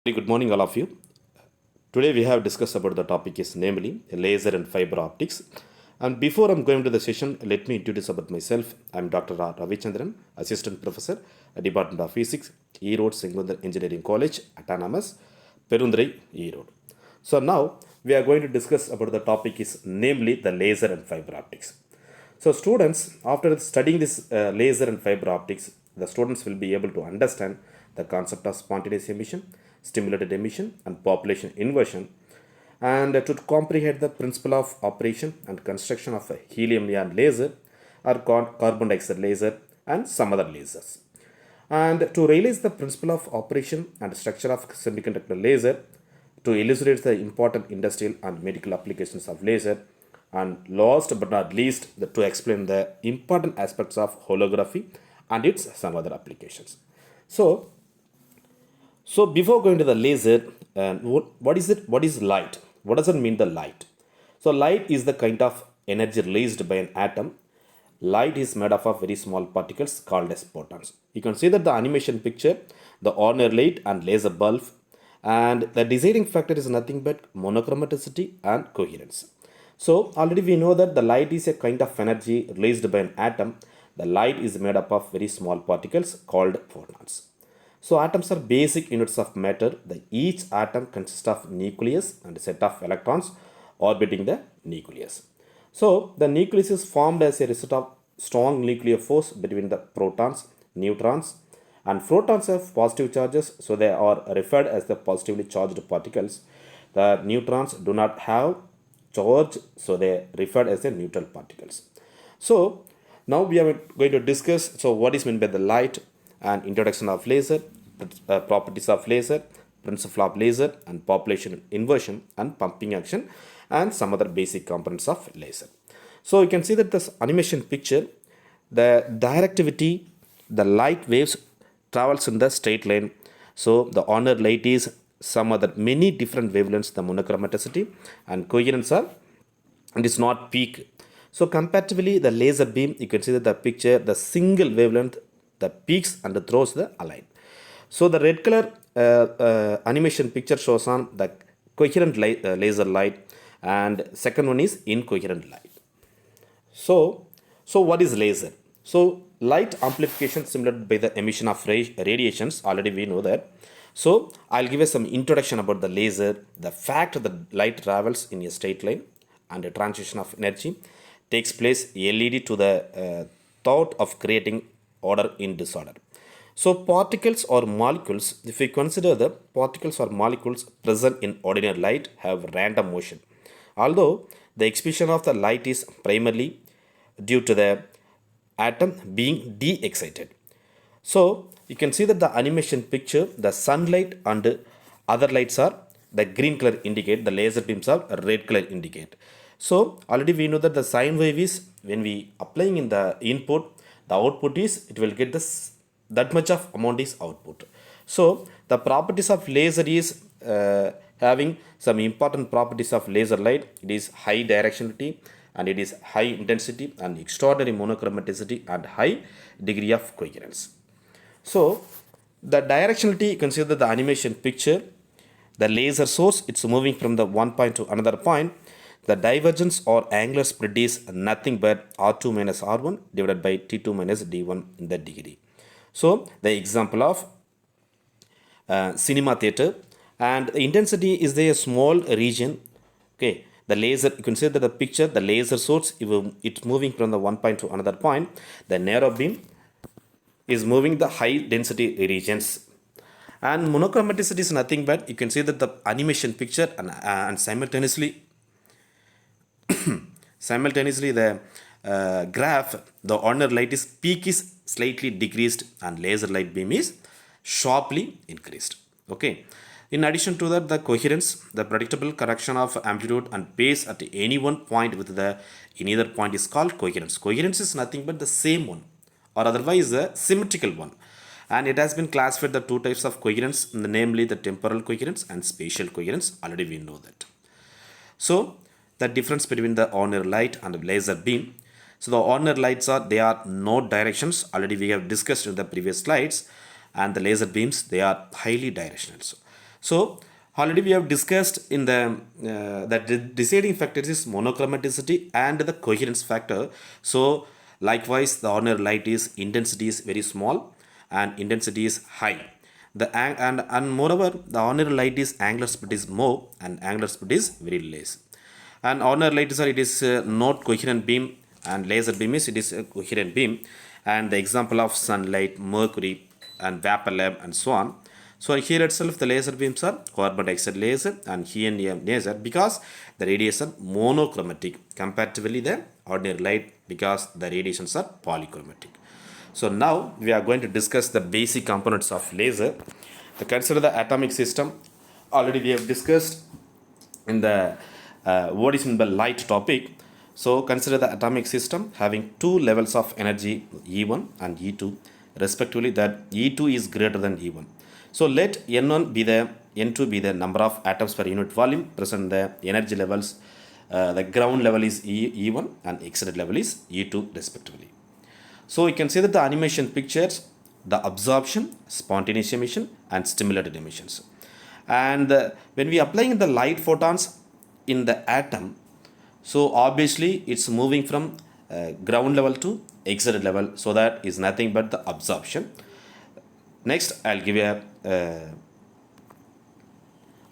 Very good morning, all of you. Today we have discussed about the topic is namely laser and fiber optics. And before I'm going to the session, let me introduce about myself. I'm Dr. R. Ravichandran, Assistant Professor at Department of Physics, Erode Singundar Engineering College, Autonomous, Perundurai, Erode. So now we are going to discuss about the topic is namely the laser and fiber optics. So students, after studying this laser and fiber optics, the students will be able to understand the concept of spontaneous emission, stimulated emission, and population inversion, and to comprehend the principle of operation and construction of a helium-neon laser or carbon dioxide laser and some other lasers. And to realize the principle of operation and structure of semiconductor laser, to illustrate the important industrial and medical applications of laser, and last but not least, to explain the important aspects of holography and its some other applications. So, so before going to the laser, what is it? What is light? What does it mean the light? So light is the kind of energy released by an atom. Light is made up of very small particles called as photons. You can see that the animation picture, the ordinary light and laser bulb, and the deciding factor is nothing but monochromaticity and coherence. So already we know that the light is a kind of energy released by an atom. The light is made up of very small particles called photons. So atoms are basic units of matter. Each atom consists of nucleus and a set of electrons orbiting the nucleus. So the nucleus is formed as a result of strong nuclear force between the protons, neutrons, and protons have positive charges, so they are referred as the positively charged particles. The neutrons do not have charge, so they are referred as the neutral particles. So now we are going to discuss what is meant by the light and introduction of laser, properties of laser, principle of laser, and population inversion and pumping action, and some other basic components of laser. So you can see that this animation picture, the directivity, the light waves travels in the straight line. So the honor light is some other many different wavelengths, the monochromaticity and coherence are, it is not peak. So comparatively the laser beam, you can see that the picture, the single wavelength, the peaks and throws the align. So the red color animation picture shows on the coherent laser light, and second one is incoherent light. So what is laser? So light amplification simulated by the emission of radiations, already we know that. So I'll give you some introduction about the laser, the fact that light travels in a straight line and a transition of energy takes place LED to the thought of creating order in disorder. So particles or molecules, if we consider the particles or molecules present in ordinary light have random motion. Although the expression of the light is primarily due to the atom being de-excited. So you can see that the animation picture, the sunlight and other lights are the green color indicate, the laser beams are red color indicate. So already we know that the sine wave is when we applying in the input, the output is it will get this that much of amount is output. So the properties of laser is having some important properties of laser light. It is high directionality and it is high intensity and extraordinary monochromaticity and high degree of coherence. So the directionality, you consider the animation picture, the laser source, it's moving from the one point to another point. The divergence or angular spread is nothing but R2 minus R1 divided by T2 minus D1 in the degree. So the example of cinema theater, and the intensity is the small region. Okay, the laser, you can see that the picture, the laser source, it's moving from the one point to another point. The narrow beam is moving the high density regions, and monochromaticity is nothing but you can see that the animation picture and simultaneously the graph, the ordinary light is peak is slightly decreased and laser light beam is sharply increased. Okay. In addition to that, the coherence, the predictable correction of amplitude and pace at any one point with the in either point is called coherence. Coherence is nothing but the same one or otherwise a symmetrical one. And it has been classified the two types of coherence, namely the temporal coherence and spatial coherence. Already we know that. So the difference between the ordinary light and the laser beam. So the ordinary lights they are no directions. Already we have discussed in the previous slides, and the laser beams, they are highly directional. So already we have discussed in the that the deciding factors is monochromaticity and the coherence factor. So likewise, the ordinary light is intensity is very small and intensity is high. And moreover, the ordinary light is angular speed is more and angular speed is very less. And ordinary light is it is not coherent beam, and laser beam is it is a coherent beam. And the example of sunlight, mercury, and vapor lamp, and so on. So here itself the laser beams are carbon dioxide laser and helium laser because the radiation monochromatic comparatively the ordinary light because the radiations are polychromatic. So now we are going to discuss the basic components of laser. To consider the atomic system, already we have discussed in the what is meant by light topic. So consider the atomic system having two levels of energy E1 and E2 respectively, that E2 is greater than E1. So let N1 be the N2 be the number of atoms per unit volume present in the energy levels. The ground level is E1 and excited level is E2 respectively. So you can see that the animation pictures the absorption, spontaneous emission, and stimulated emissions. And when we applying the light photons in the atom, so obviously it's moving from ground level to excited level. So that is nothing but the absorption. Next, I'll give you a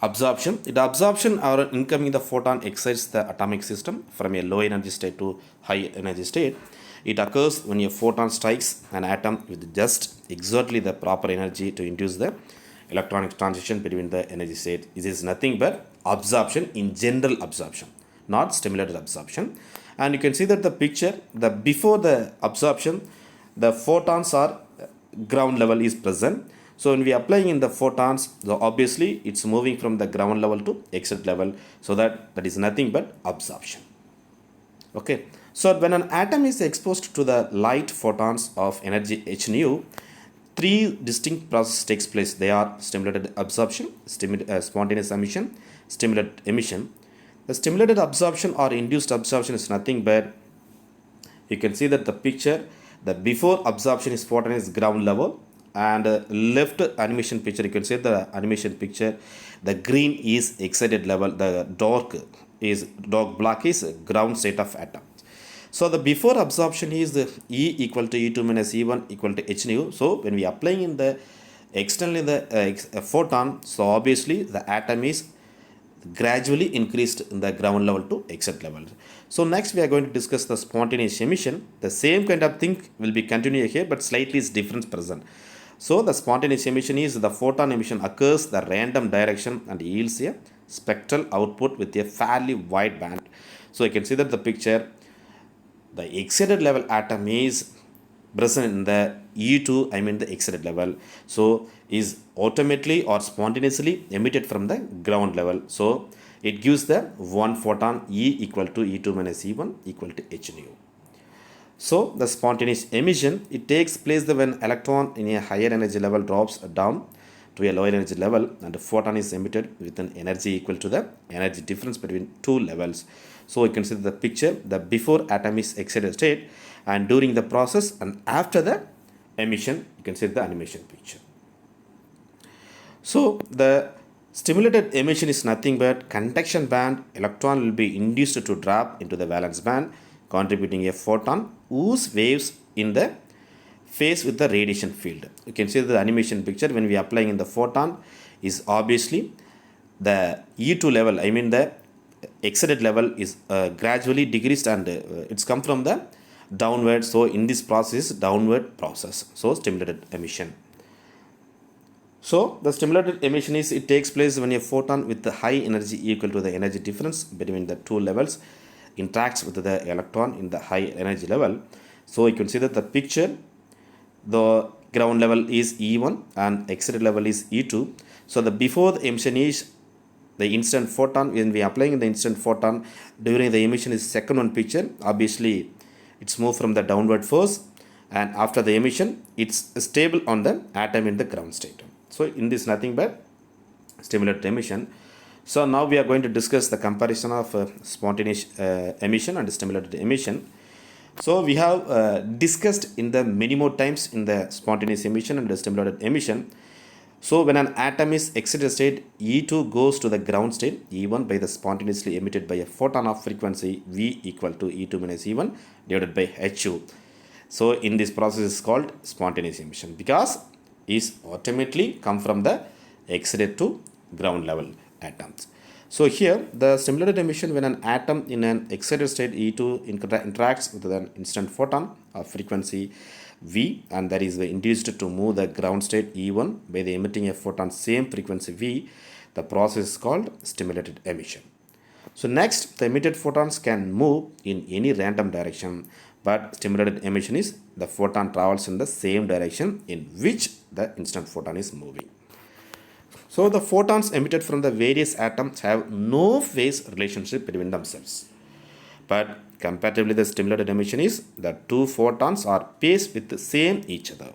absorption. The absorption or incoming the photon excites the atomic system from a low energy state to high energy state. It occurs when a photon strikes an atom with just exactly the proper energy to induce the electronic transition between the energy state. This is nothing but absorption in general absorption, not stimulated absorption. And you can see that the picture, the before the absorption, the photons are ground level is present. So when we are applying in the photons, so obviously it's moving from the ground level to exit level. So that is nothing but absorption. Okay. So when an atom is exposed to the light photons of energy h nu, three distinct processes takes place. They are stimulated absorption, spontaneous emission, stimulated emission. The stimulated absorption or induced absorption is nothing but, you can see that the picture, the before absorption is spontaneous ground level, and left animation picture, you can see the animation picture, the green is excited level, the dark black is ground state of atom. So the before absorption is the E equal to E2 minus E1 equal to h nu. So when we applying in the externally the photon, so obviously the atom is gradually increased in the ground level to exit level. So next we are going to discuss the spontaneous emission. The same kind of thing will be continued here, but slightly is difference present. So the spontaneous emission is the photon emission occurs the random direction and yields a spectral output with a fairly wide band. So you can see that the picture, the excited level atom is present in the E2, I mean the excited level. So is automatically or spontaneously emitted from the ground level. So it gives the one photon E equal to E2 minus E1 equal to h nu. So the spontaneous emission, it takes place when electron in a higher energy level drops down to a lower energy level and the photon is emitted with an energy equal to the energy difference between two levels. So you can see the picture, the before atom is excited state and during the process and after the emission, you can see the animation picture. So the stimulated emission is nothing but conduction band, electron will be induced to drop into the valence band, contributing a photon whose waves in the phase with the radiation field. You can see the animation picture when we are applying in the photon is obviously the E2 level, I mean the excited level is gradually decreased and it's come from the downward. So in this process, downward process. So stimulated emission. So the stimulated emission is, it takes place when a photon with the high energy equal to the energy difference between the two levels interacts with the electron in the high energy level. So you can see that the picture, the ground level is E1 and excited level is E2. So the before the emission is the instant photon, when we are applying the instant photon during the emission is second one picture. Obviously it's moved from the downward force and after the emission it's stable on the atom in the ground state. So in this nothing but stimulated emission. So now we are going to discuss the comparison of spontaneous emission and stimulated emission. So we have discussed in the many more times in the spontaneous emission and the stimulated emission. So when an atom is excited state, E2 goes to the ground state, E1 by the spontaneously emitted by a photon of frequency V equal to E2 minus E1 divided by HU. So in this process is called spontaneous emission because is ultimately come from the excited to ground level atoms. So here the stimulated emission when an atom in an excited state E2 interacts with an instant photon of frequency V and that is induced to move the ground state E1 by the emitting a photon same frequency V, the process is called stimulated emission. So next, the emitted photons can move in any random direction, but stimulated emission is the photon travels in the same direction in which the instant photon is moving. So the photons emitted from the various atoms have no phase relationship between themselves. But comparatively the stimulated emission is the two photons are phased with the same each other.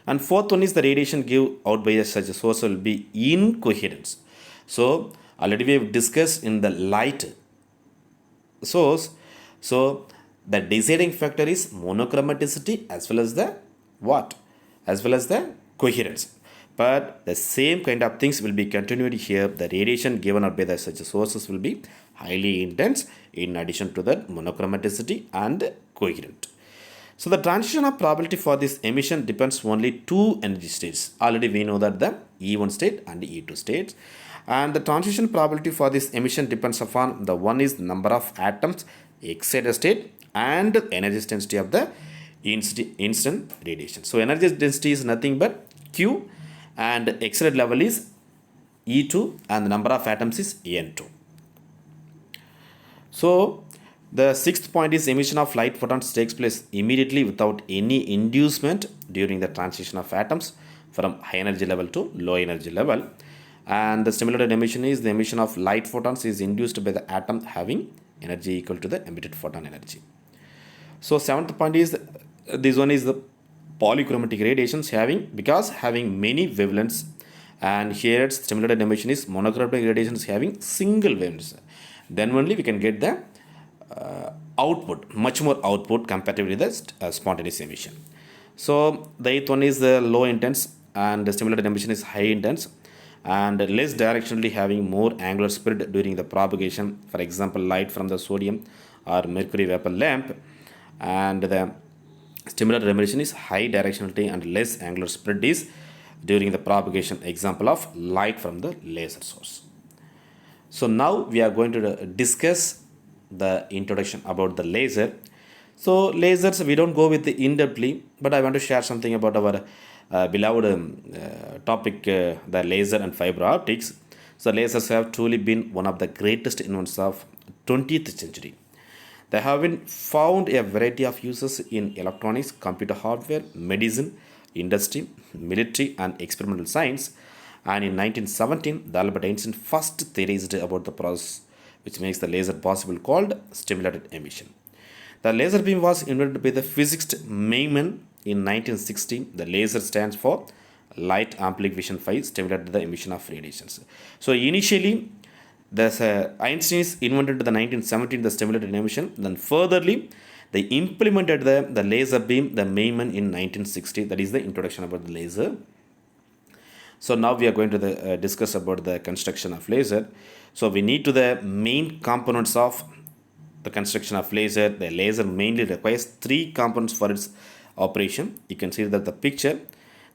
And fourth one is the radiation give out by such a source will be incoherence. So already we have discussed in the light source. So the deciding factor is monochromaticity as well as the what? As well as the coherence. But the same kind of things will be continued here. The radiation given out by the such sources will be highly intense in addition to that monochromaticity and coherent. So the transition of probability for this emission depends only two energy states. Already we know that the E1 state and E2 states. And the transition probability for this emission depends upon the one is number of atoms excited state and energy density of the instant radiation. So energy density is nothing but Q and excited level is E2 and the number of atoms is N2. So the sixth point is emission of light photons takes place immediately without any inducement during the transition of atoms from high energy level to low energy level. And the stimulated emission is the emission of light photons is induced by the atom having energy equal to the emitted photon energy. So seventh point is this one is the polychromatic radiations having many wavelengths, and here its stimulated emission is monochromatic radiations having single wavelengths. Then only we can get the output, much more output comparatively with the spontaneous emission. So the eighth one is the low intense and the stimulated emission is high intense and less directionally having more angular spread during the propagation. For example, light from the sodium or mercury vapor lamp, and the stimulated emission is high directionality and less angular spread is during the propagation. Example of light from the laser source. So now we are going to discuss the introduction about the laser. So lasers we don't go with the in-depthly, but I want to share something about our beloved topic, the laser and fiber optics. So lasers have truly been one of the greatest inventions of 20th century. They have been found a variety of uses in electronics, computer hardware, medicine, industry, military and experimental science. And in 1917, the Albert Einstein first theorized about the process which makes the laser possible called stimulated emission. The laser beam was invented by the physicist Maimon in 1916. The laser stands for light amplification phi stimulated the emission of radiations. So initially, Einstein invented the 1917 the stimulated emission. Then furtherly, they implemented the laser beam, the Maimon in 1960. That is the introduction about the laser. So now we are going to discuss about the construction of laser. So we need to the main components of the construction of laser. The laser mainly requires three components for its operation. You can see that the picture,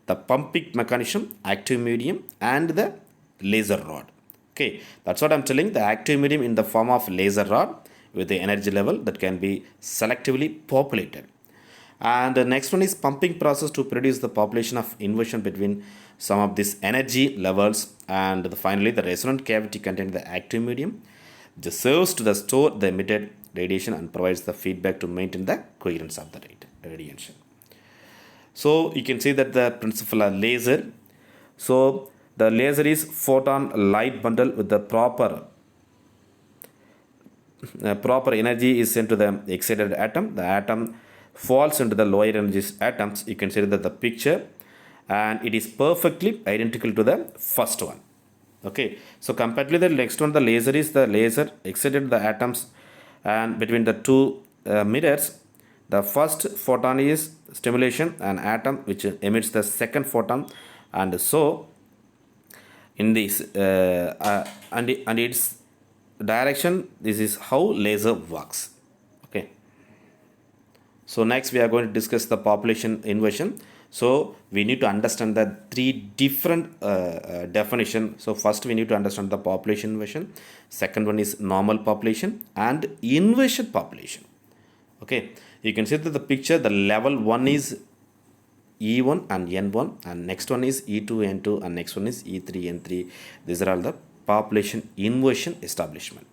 the pumping mechanism, active medium and the laser rod. Okay, that's what I'm telling. The active medium in the form of laser rod with the energy level that can be selectively populated. And the next one is pumping process to produce the population of inversion between some of these energy levels. And finally, the resonant cavity containing the active medium just serves to store the emitted radiation and provides the feedback to maintain the coherence of the radiation. So you can see that the principle of laser. So the laser is photon light bundle with the proper energy is sent to the excited atom. The atom falls into the lower energy atoms. You can see that the picture, and it is perfectly identical to the first one. Okay, so comparatively the next one, the laser is the laser excited the atoms, and between the two mirrors, the first photon is stimulation, an atom which emits the second photon And so in this and its direction, this is how laser works. Okay, so next we are going to discuss the population inversion. So we need to understand the three different definition. So first we need to understand the population inversion, second one is normal population and inversion population. Okay, you can see that the picture, the level 1 is E1 and N1, and next one is E2 N2, and next one is E3 N3. These are all the population inversion establishment.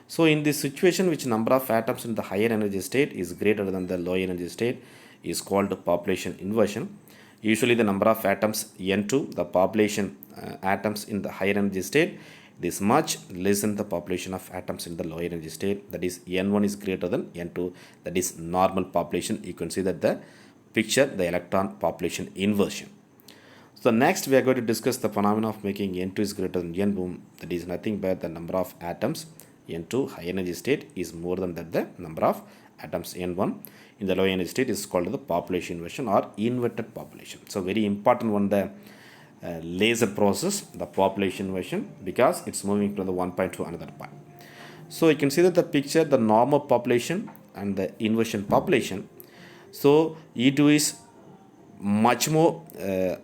So in this situation, which number of atoms in the higher energy state is greater than the lower energy state is called population inversion. Usually the number of atoms N2, the population atoms in the higher energy state, is much less than the population of atoms in the lower energy state. That is N1 is greater than N2. That is normal population. You can see that the picture, the electron population inversion. So next we are going to discuss the phenomena of making N2 is greater than N1. That is nothing but the number of atoms N2 high energy state is more than that the number of atoms N1 in the low energy state is called the population inversion or inverted population. So very important one, the laser process, the population inversion, because it's moving from the one point to another point. So you can see that the picture, the normal population and the inversion population. So E2 is much more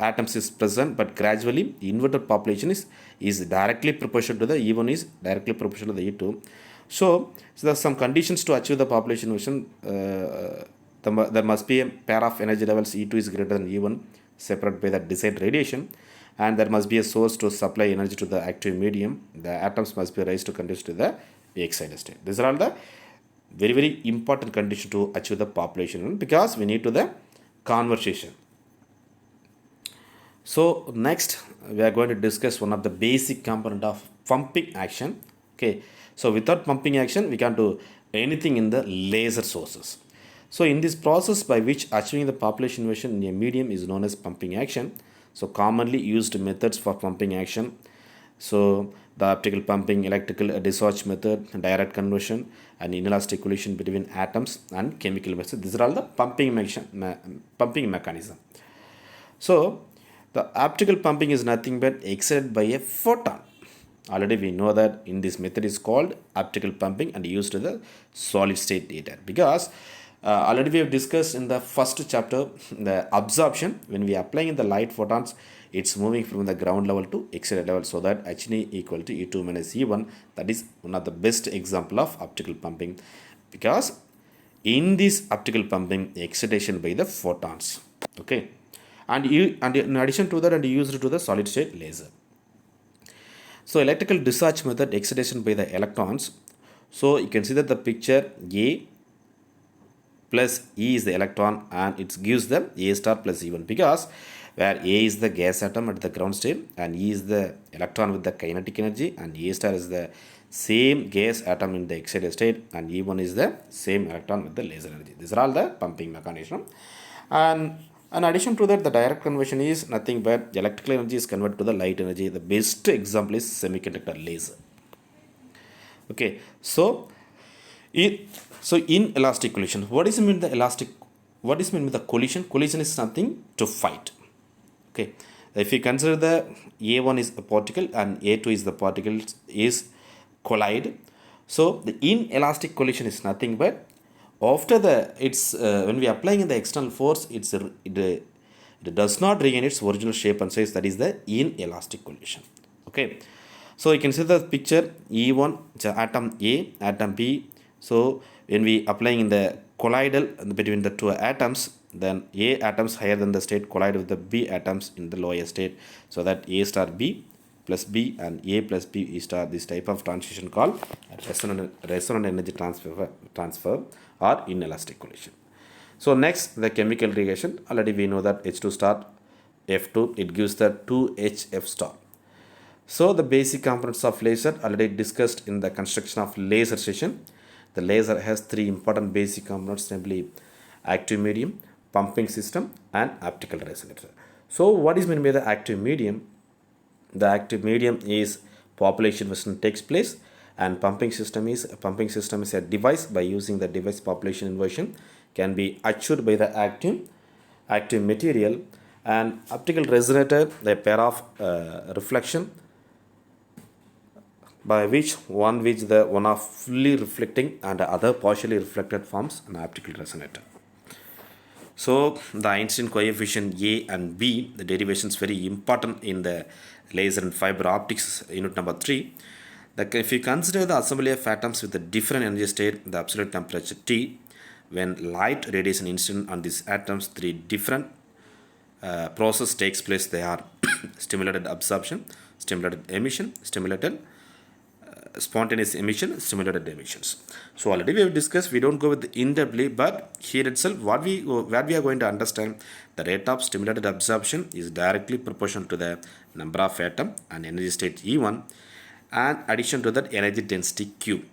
atoms is present, but gradually inverted population is directly proportional to the E1 is directly proportional to the E2. So there are some conditions to achieve the population inversion. There must be a pair of energy levels E2 is greater than E1 separated by the desired radiation, and there must be a source to supply energy to the active medium. The atoms must be raised to conduce to the excited state. These are all the very, very important condition to achieve the population, because we need to the conversation. So next we are going to discuss one of the basic component of pumping action. Okay, so without pumping action we can't do anything in the laser sources. So in this process by which achieving the population inversion in a medium is known as pumping action. So commonly used methods for pumping action, so the optical pumping, electrical discharge method, direct conversion, and inelastic collision between atoms, and chemical method. These are all the pumping mechanism. So the optical pumping is nothing but excited by a photon. Already we know that in this method is called optical pumping and used to the solid state data, because already we have discussed in the first chapter the absorption. When we are applying the light photons, it's moving from the ground level to excited level, so that Hν equal to E2 minus E1. That is one of the best example of optical pumping, because in this optical pumping excitation by the photons. Okay, and in addition to that, and used to the solid state laser. So electrical discharge method, excitation by the electrons. So you can see that the picture A plus E is the electron, and it gives the A star plus E1, because where A is the gas atom at the ground state and E is the electron with the kinetic energy, and A star is the same gas atom in the excited state, and E1 is the same electron with the laser energy. These are all the pumping mechanism. And in addition to that, the direct conversion is nothing but electrical energy is converted to the light energy. The best example is semiconductor laser. Okay, so in elastic collision, what is mean the elastic? What is mean with the collision? Collision is something to fight. Okay, if you consider the A1 is a particle and A2 is the particle is collide. So the inelastic collision is nothing but after the when we are applying the external force, it does not regain its original shape and size. That is the inelastic collision. Okay, so you can see the picture E1, atom A, atom B. So when we applying in the colloidal between the two atoms, then A atoms higher than the state collide with the B atoms in the lower state, so that A star B plus B and A plus B star, this type of transition called resonant energy transfer or inelastic collision. So next, the chemical reaction. Already we know that H2 star F2, it gives the 2HF star. So the basic components of laser already discussed in the construction of laser session. The laser has three important basic components, namely active medium, pumping system, and optical resonator. So what is meant by the active medium? The active medium is population inversion takes place, and pumping system is a device. By using the device, population inversion can be achieved by the active material, and optical resonator, the pair of reflection by which one of fully reflecting and the other partially reflected forms an optical resonator. So the Einstein coefficient A and B, the derivation is very important in the laser and fiber optics unit number 3. If you consider the assembly of atoms with a different energy state, the absolute temperature T, when light radiation incident on these atoms, 3 different process takes place. They are stimulated absorption, stimulated emission, stimulated spontaneous emission, stimulated emissions. So already we have discussed, we don't go with the in-depthly, but here itself what we are going to understand, the rate of stimulated absorption is directly proportional to the number of atom and energy state E1 and addition to that energy density Q.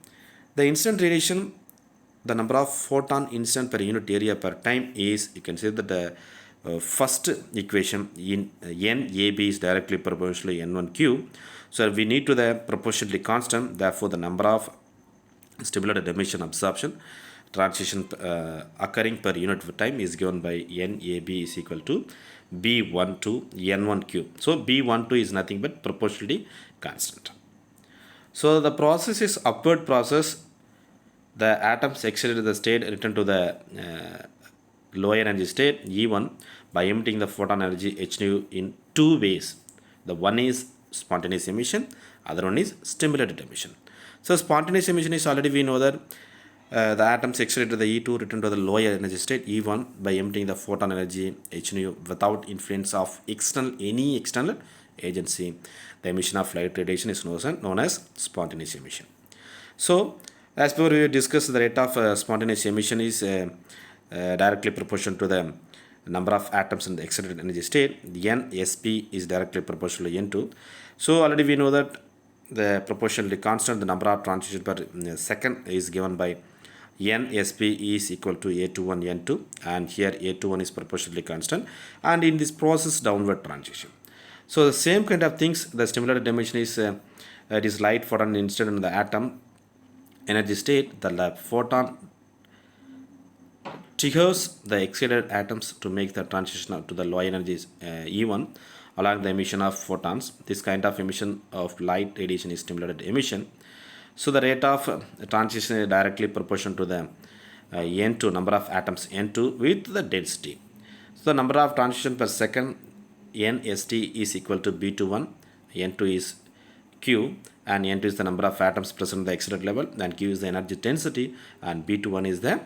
The incident radiation, the number of photon incident per unit area per time is, you can say that the first equation in NAB is directly proportional to N1Q. So we need to the proportionally constant, therefore the number of stimulated emission absorption transition occurring per unit of time is given by NAB is equal to B12 N1Q. So B12 is nothing but proportionally constant. So the process is upward process. The atoms exceed the state return to the lower energy state E1 by emitting the photon energy h nu in 2 ways. The one is spontaneous emission, other one is stimulated emission. So spontaneous emission is already we know that the atoms exceed to the E2 return to the lower energy state E1 by emitting the photon energy h nu without influence of any external agency. The emission of light radiation is known as spontaneous emission. So as per we discussed, the rate of spontaneous emission is directly proportional to the number of atoms in the excited energy state. The NSP is directly proportional to N2. So already we know that the proportionally constant, the number of transitions per second is given by NSP is equal to A21 N2, and here A21 is proportionally constant, and in this process downward transition. So the same kind of things, the stimulated emission is it is light photon incident in the atom energy state. The photon triggers the excited atoms to make the transition to the low energies E1 along the emission of photons. This kind of emission of light radiation is stimulated emission. So the rate of transition is directly proportional to the N2, number of atoms N2 with the density. So the number of transition per second NST is equal to B21, N2 is Q, and N2 is the number of atoms present at the excited level, and Q is the energy density, and B21 is the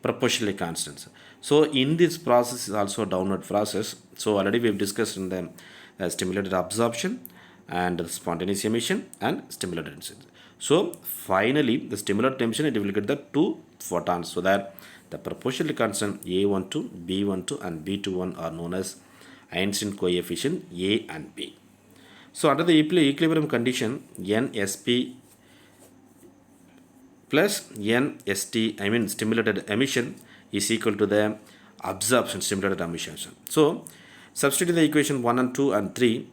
proportionally constant. So in this process is also downward process. So already we have discussed in the stimulated absorption and spontaneous emission and stimulated emission. So finally the stimulated emission, it will get the 2 photons, so that the proportionally constant A12, B12 and B21 are known as Einstein coefficient A and B. So under the equilibrium condition, NSP plus NST, stimulated emission is equal to the absorption, stimulated emission. So substitute the equation 1 and 2 and 3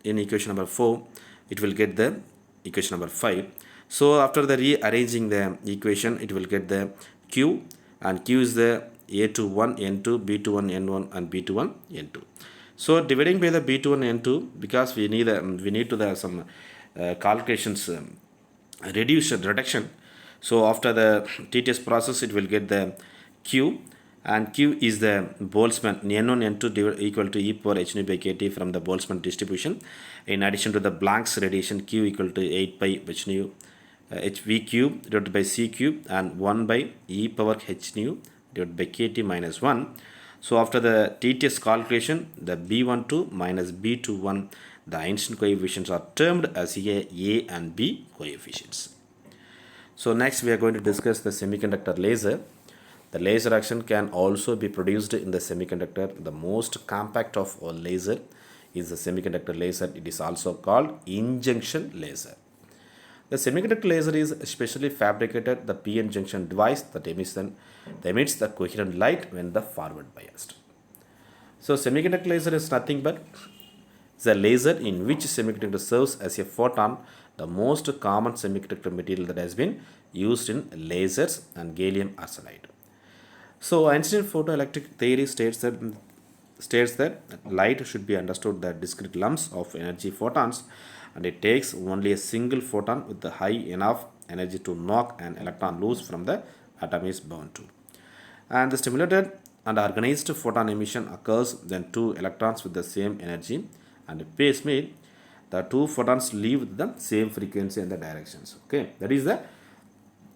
in equation number 4, it will get the equation number 5. So after the rearranging the equation, it will get the Q, and Q is the A21 N2, B21 N1 and B21 N2. So dividing by the B21 N2, because we need to the some calculations reduction. So after the TTS process, it will get the Q, and Q is the Boltzmann N1 N2 equal to e power h nu by kt from the Boltzmann distribution. In addition to the Planck's radiation, Q equal to 8 pi h nu hv cube divided by c cube and 1 by e power h nu divided by kt minus 1. So after the TTS calculation, the B12 minus B21, the Einstein coefficients are termed as A and B coefficients. So next we are going to discuss the semiconductor laser. The laser action can also be produced in the semiconductor. The most compact of all laser is the semiconductor laser. It is also called injunction laser. The semiconductor laser is specially fabricated the PN junction device that emits the coherent light when the forward biased. So semiconductor laser is nothing but the laser in which semiconductor serves as a photon, the most common semiconductor material that has been used in lasers and gallium arsenide. So Einstein photoelectric theory states that states that light should be understood that discrete lumps of energy photons, and it takes only a single photon with the high enough energy to knock an electron loose from the atom is bound to. And the stimulated and organized photon emission occurs when two electrons with the same energy and phase made, the two photons leave with the same frequency in the directions. Okay, that is the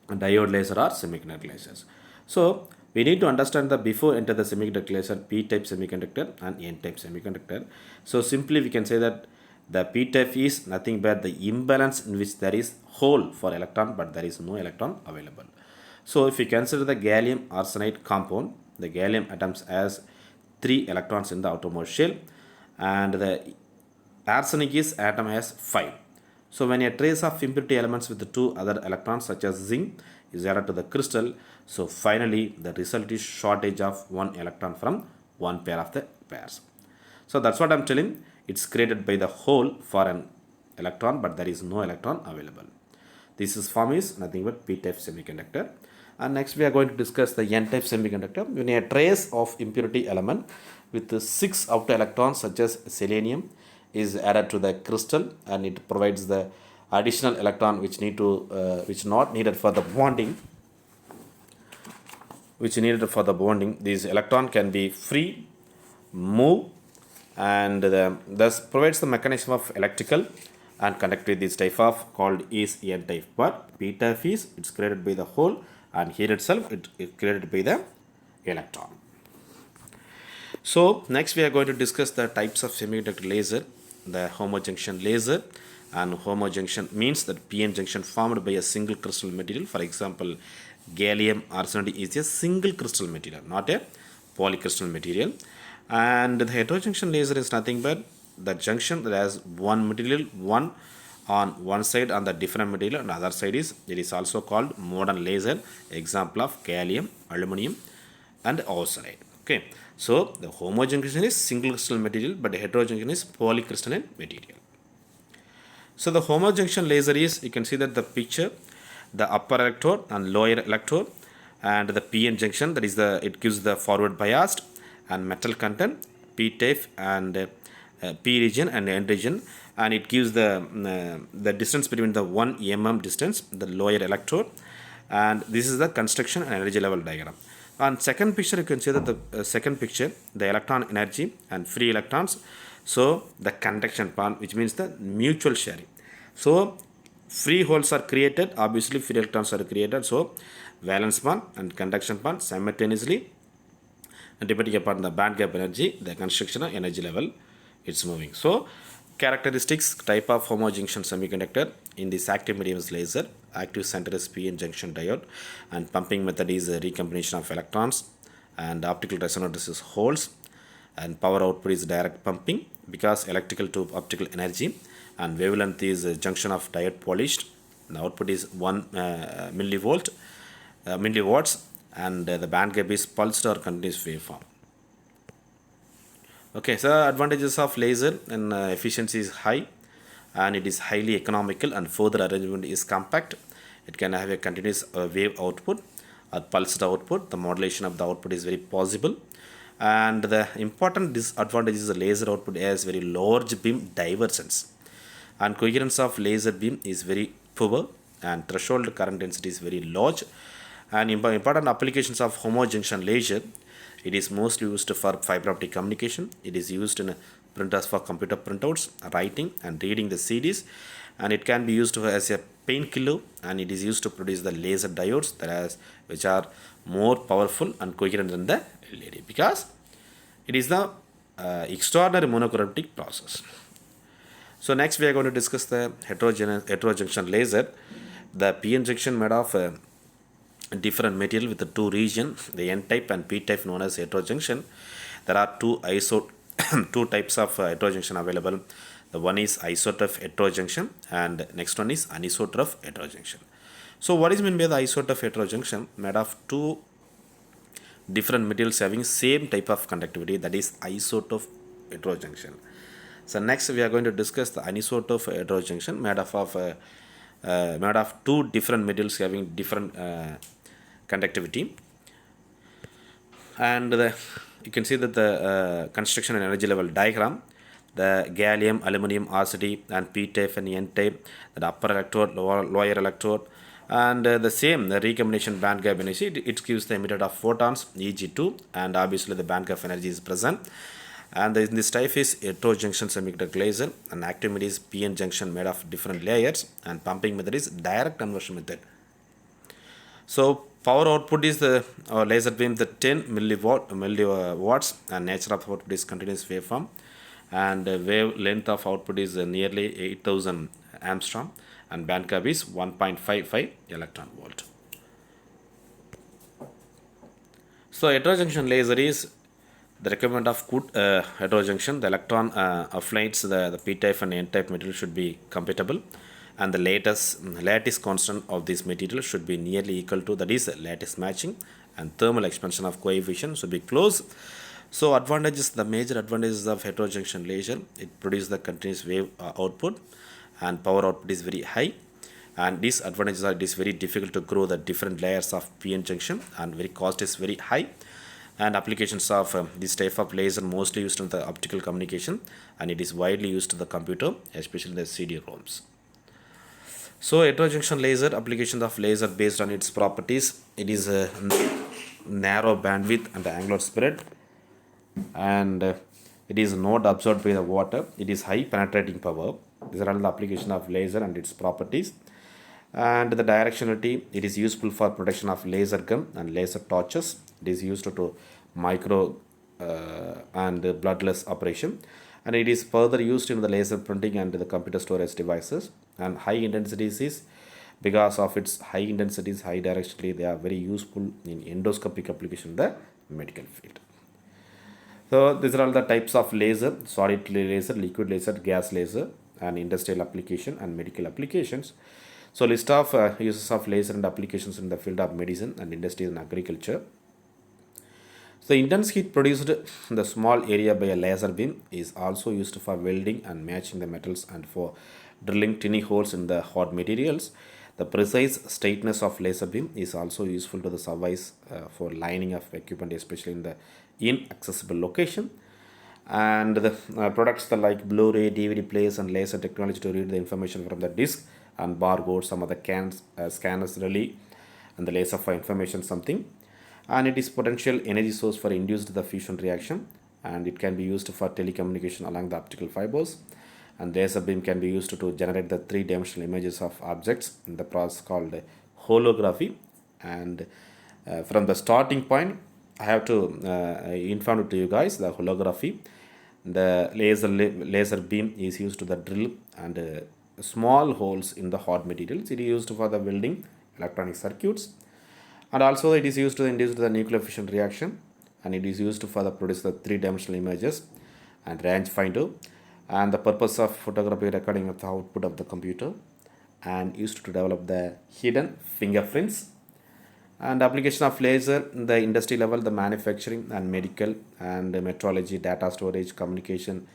diode laser or semiconductor lasers. So we need to understand the before enter the semiconductor laser p-type semiconductor and n-type semiconductor. So simply we can say that the p-type is nothing but the imbalance in which there is hole for electron but there is no electron available. So if we consider the gallium arsenide compound, the gallium atoms has 3 electrons in the outermost shell, and the arsenic is atom has 5. So when a trace of impurity elements with the 2 other electrons such as zinc is added to the crystal, so finally the result is shortage of 1 electron from one pair of the pairs. So that's what I'm telling. It's created by the hole for an electron but there is no electron available. This is form is nothing but p-type semiconductor. And next we are going to discuss the n-type semiconductor. When a trace of impurity element with 6 outer electrons such as selenium is added to the crystal, and it provides the additional electron which not needed for the bonding, These electron can be free, move, and thus provides the mechanism of electrical and conductivity. This type of called is n-type, but p-type is it's created by the hole, and here itself it is created by the electron. So next we are going to discuss the types of semiconductor laser, the homojunction laser. And homojunction means that p-n junction formed by a single crystal material. For example, gallium arsenide is a single crystal material, not a polycrystal material. And the heterojunction laser is nothing but the junction that has one material, one on one side on the different material, and the other side is, it is also called modern laser. Example of gallium, aluminum, and arsenide. Okay, so the homojunction is single crystal material, but the heterojunction is polycrystalline material. So the homojunction laser is, you can see that the picture, the upper electrode and lower electrode, and the p-n junction, that is the, it gives the forward biased and metal content, p-type and p region and n region, and it gives the distance between the 1 mm distance, the lower electrode, and this is the construction and energy level diagram. On second picture, you can see that the second picture, the electron energy and free electrons. So the conduction part, which means the mutual sharing. So free holes are created, obviously free electrons are created. So valence band and conduction band simultaneously, and depending upon the band gap energy, the construction and energy level, it's moving. So characteristics, type of homojunction semiconductor. In this active medium is laser, active center is p-n junction diode, and pumping method is a recombination of electrons, and optical resonators is holes, and power output is direct pumping because electrical to optical energy, and wavelength is a junction of diode polished. The output is 1 milliwatts, and the band gap is pulsed or continuous waveform. Okay, so advantages of laser, and efficiency is high, and it is highly economical, and further arrangement is compact. It can have a continuous wave output or pulsed output. The modulation of the output is very possible. And the important disadvantage is the laser output has very large beam divergence, and coherence of laser beam is very poor, and threshold current density is very large. And important applications of homojunction laser, it is mostly used for fiber optic communication. It is used in printers for computer printouts, writing and reading the CDs, and it can be used as a painkiller, and it is used to produce the laser diodes which are more powerful and coherent than the LED, because it is the extraordinary monochromatic process. So next we are going to discuss the heterojunction laser. The p-n junction made of different material with the two regions, the n-type and p-type, known as heterojunction. There are two types of heterojunction available. The one is isotroph heterojunction, and next one is anisotroph heterojunction. So what is meant by the isotroph heterojunction? Made of two different materials having same type of conductivity, that is isotroph heterojunction. So next we are going to discuss the anisotroph heterojunction, made of two different materials having different conductivity. And you can see that the construction and energy level diagram, the gallium, aluminum, RCD, and P-type and N-type, the upper electrode, lower electrode, and the same the recombination band gap energy, it gives the emitted of photons, Eg2, and obviously the band gap energy is present. And in this type is heterojunction semiconductor laser, and active method is PN junction made of different layers, and pumping method is direct conversion method. So power output is the laser beam the 10 milliwatts, and nature of output is continuous waveform, and wave length of output is nearly 8000 angstrom, and band gap is 1.55 electron volt. So heterojunction laser is the requirement of good heterojunction. The electron affinities the p-type and n-type material should be compatible, and the lattice constant of this material should be nearly equal to, that is lattice matching, and thermal expansion of coefficient should be close. So advantages, the major advantages of heterojunction laser, it produces the continuous wave output, and power output is very high. And disadvantages are, it is very difficult to grow the different layers of PN junction, and very cost is very high. And applications of this type of laser mostly used in the optical communication, and it is widely used in the computer, especially in the CD-ROMs. So heterojunction laser, application of laser based on its properties, it is a narrow bandwidth and angular spread, and it is not absorbed by the water, it is high penetrating power. These are all the application of laser and its properties. And the directionality, it is useful for protection of laser gun and laser torches. It is used to micro and bloodless operation, and it is further used in the laser printing and the computer storage devices. And high intensities is, because of its high intensities, high directionally, they are very useful in endoscopic application in the medical field. So these are all the types of laser: solid laser, liquid laser, gas laser, and industrial application and medical applications. So list of uses of laser and applications in the field of medicine and industry and agriculture. So intense heat produced in the small area by a laser beam is also used for welding and matching the metals, and for drilling tiny holes in the hot materials. The precise straightness of laser beam is also useful to the surveys for lining of equipment, especially in the inaccessible location. And the products like Blu-ray, DVD players, and laser technology to read the information from the disk, and barcode, some of the scanners relay, and the laser for information something. And it is potential energy source for induced the fusion reaction, and it can be used for telecommunication along the optical fibers. And laser beam can be used to generate the three-dimensional images of objects in the process called holography. And from the starting point, I have to inform it to you guys the holography. The laser beam is used to the drill and small holes in the hot materials. It is used for the welding electronic circuits, and also it is used to induce the nuclear fission reaction, and it is used for the produce the three-dimensional images and range finder, and the purpose of photography recording of the output of the computer, and used to develop the hidden fingerprints. And application of laser in the industry level, the manufacturing and medical and metrology, data storage, communication,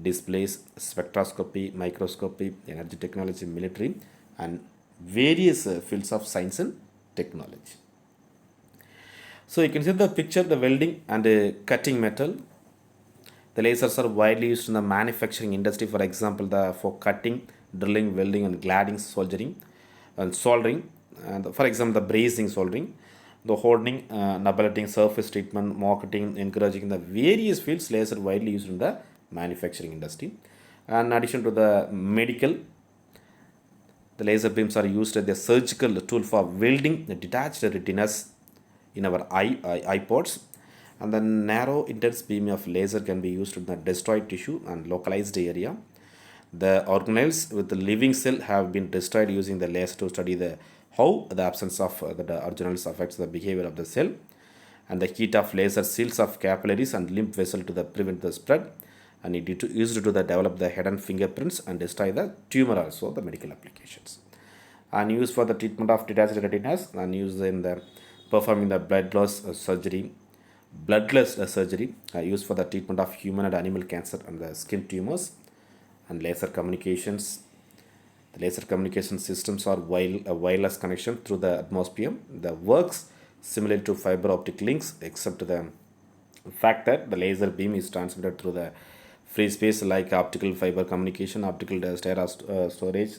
displays, spectroscopy, microscopy, energy technology, military, and various fields of science and technology. So you can see the picture, the welding and cutting metal. The lasers are widely used in the manufacturing industry, for example for cutting, drilling, welding, and gladding, soldering, and for example the brazing, soldering, the hardening, nablating, surface treatment, marketing, encouraging the various fields. Laser widely used in the manufacturing industry. And in addition to the medical, the laser beams are used as a surgical tool for welding the detached retinas in our iPods. And the narrow intense beam of laser can be used in the destroyed tissue and localized area. The organelles with the living cell have been destroyed using the laser to study how the absence of the organelles affects the behavior of the cell. And the heat of laser seals of capillaries and lymph vessel to prevent the spread. And it is used to develop the hidden fingerprints and destroy the tumor, also the medical applications. And used for the treatment of detached retinas, and used in the performing the bloodless surgery, used for the treatment of human and animal cancer and the skin tumors. And laser communications, the laser communication systems are a wireless connection through the atmosphere. The works similar to fiber optic links, except the fact that the laser beam is transmitted through the free space like optical fiber communication, optical data storage,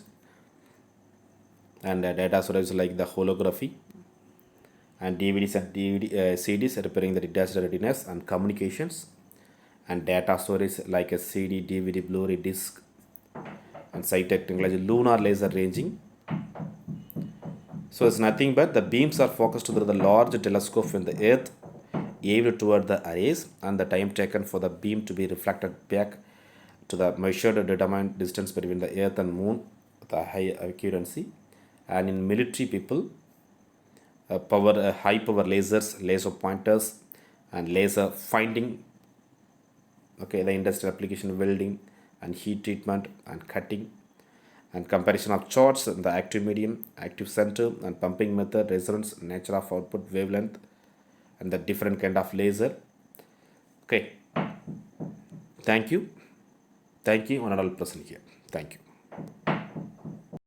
and data storage like the holography, and DVDs and CDs repairing the detached readiness and communications, and data storage like a CD, DVD, Blu-ray disc, and site technology, lunar laser ranging. So it's nothing but the beams are focused through the large telescope in the earth, aimed toward the arrays, and the time taken for the beam to be reflected back to the measured determined distance between the earth and moon with a high accuracy. And in military people, high power lasers, laser pointers, and laser finding. Okay, the industrial application, welding and heat treatment and cutting, and comparison of charts in the active medium, active center, and pumping method, resonance, nature of output, wavelength, and the different kind of laser. Okay, thank you, one and all present here. Thank you.